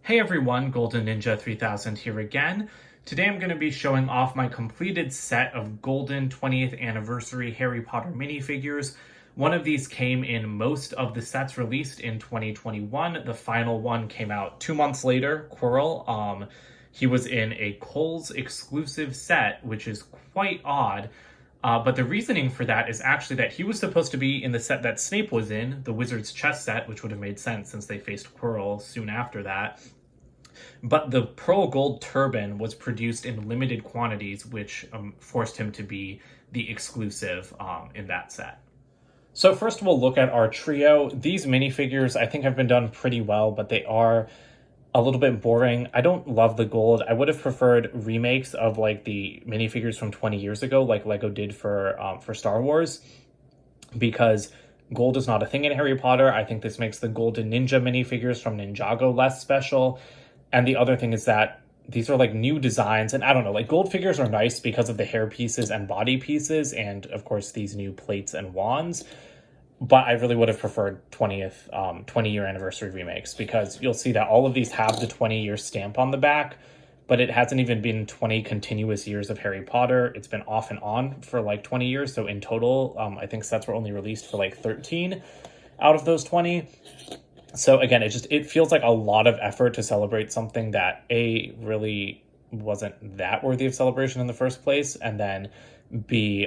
Hey everyone, Golden Ninja 3000 here again. Today I'm going to be showing off my completed set of Golden 20th Anniversary Harry Potter minifigures. One of these came in most of the sets released in 2021. The final one came out 2 months later, Quirrell. He was in a Kohl's exclusive set, which is quite odd. But the reasoning for that is actually that he was supposed to be in the set that Snape was in, the Wizard's Chess set, which would have made sense since they faced Quirrell soon after that. But the pearl gold turban was produced in limited quantities, which forced him to be the exclusive in that set. So first we'll look at our trio. These minifigures I think have been done pretty well, but they are a little bit boring. I don't love the gold. I would have preferred remakes of like the minifigures from 20 years ago, like Lego did for Star Wars, because gold is not a thing in Harry Potter. I think this makes the Golden Ninja minifigures from Ninjago less special. And the other thing is that these are like new designs, and I don't know, like gold figures are nice because of the hair pieces and body pieces, and of course these new plates and wands. But I really would have preferred 20-year anniversary remakes, because you'll see that all of these have the 20-year stamp on the back, but it hasn't even been 20 continuous years of Harry Potter. It's been off and on for like 20 years. So in total, I think sets were only released for like 13 out of those 20. So again, it feels like a lot of effort to celebrate something that A, really wasn't that worthy of celebration in the first place, and then B,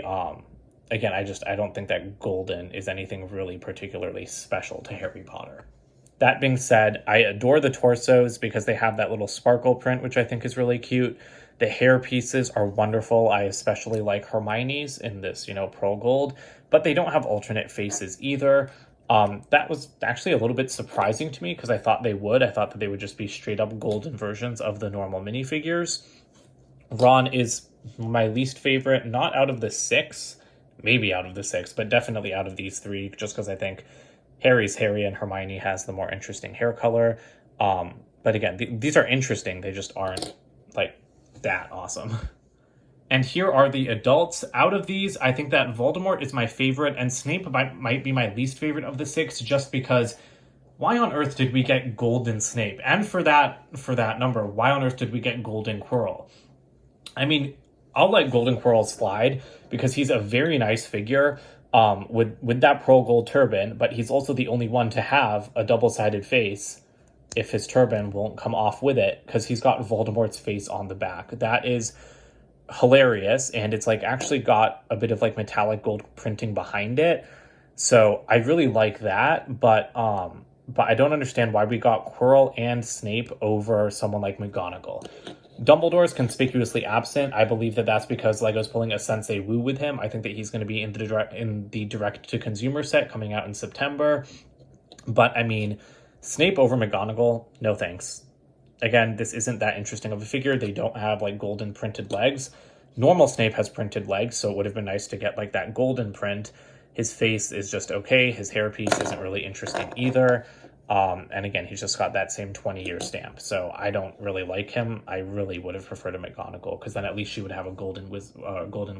again, I don't think that golden is anything really particularly special to Harry Potter. That being said, I adore the torsos because they have that little sparkle print, which I think is really cute. The hair pieces are wonderful. I especially like Hermione's in this, pearl gold, but they don't have alternate faces either. That was actually a little bit surprising to me because I thought they would. I thought that they would just be straight up golden versions of the normal minifigures. Ron is my least favorite, not out of the 6, maybe out of the 6, but definitely out of these 3, just because I think Harry's Harry and Hermione has the more interesting hair color. But again, these are interesting. They just aren't like that awesome. And here are the adults. Out of these, I think that Voldemort is my favorite, and Snape might be my least favorite of the 6, just because why on earth did we get Golden Snape? And for that number, why on earth did we get Golden Quirrell? I mean, I'll let Golden Quirrell slide because he's a very nice figure with that pearl gold turban, but he's also the only one to have a double-sided face if his turban won't come off with it, because he's got Voldemort's face on the back. That is hilarious, and it's like actually got a bit of like metallic gold printing behind it, so I really like that. But I don't understand why we got Quirrell and Snape over someone like McGonagall. Dumbledore is conspicuously absent. I believe that that's because Lego's pulling a Sensei Wu with him. I think that he's going to be in the direct to consumer set coming out in September. But I mean, Snape over McGonagall, no thanks. Again, this isn't that interesting of a figure. They don't have like golden printed legs. Normal Snape has printed legs, so it would have been nice to get like that golden print. His face is just okay. His hairpiece isn't really interesting either. And again, he's just got that same 20-year stamp. So I don't really like him. I really would have preferred a McGonagall, because then at least she would have a golden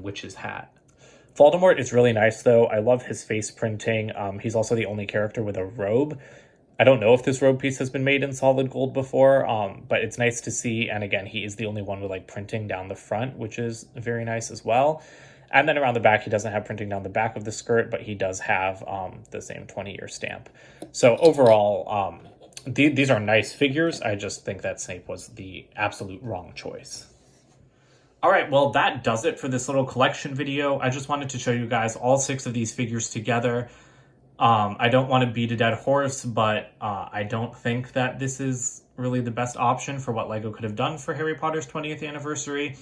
witch's hat. Voldemort is really nice, though. I love his face printing. He's also the only character with a robe. I don't know if this robe piece has been made in solid gold before, but it's nice to see. And again, he is the only one with like printing down the front, which is very nice as well. And then around the back, he doesn't have printing down the back of the skirt, but he does have the same 20-year stamp. So overall, these are nice figures. I just think that Snape was the absolute wrong choice. All right, well, that does it for this little collection video. I just wanted to show you guys all 6 of these figures together. I don't want to beat a dead horse, but I don't think that this is really the best option for what Lego could have done for Harry Potter's 20th anniversary.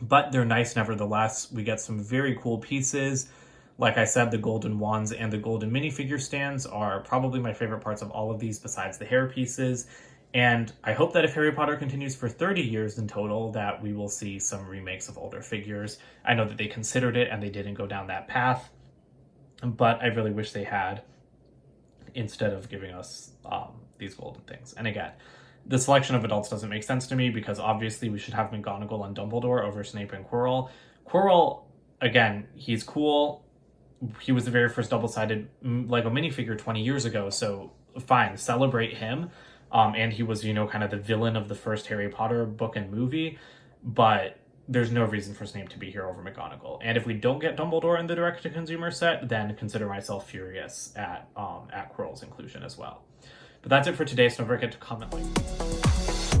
But they're nice nevertheless. We get some very cool pieces. Like I said, the golden wands and the golden minifigure stands are probably my favorite parts of all of these besides the hair pieces. And I hope that if Harry Potter continues for 30 years in total, that we will see some remakes of older figures. I know that they considered it and they didn't go down that path, but I really wish they had, instead of giving us these golden things. And again, the selection of adults doesn't make sense to me, because obviously we should have McGonagall and Dumbledore over Snape and Quirrell. Quirrell, again, he's cool. He was the very first double-sided Lego minifigure 20 years ago, so fine, celebrate him. And he was, kind of the villain of the first Harry Potter book and movie, but there's no reason for Snape to be here over McGonagall. And if we don't get Dumbledore in the direct-to-consumer set, then consider myself furious at Quirrell's inclusion as well. But that's it for today, so don't forget to comment, like.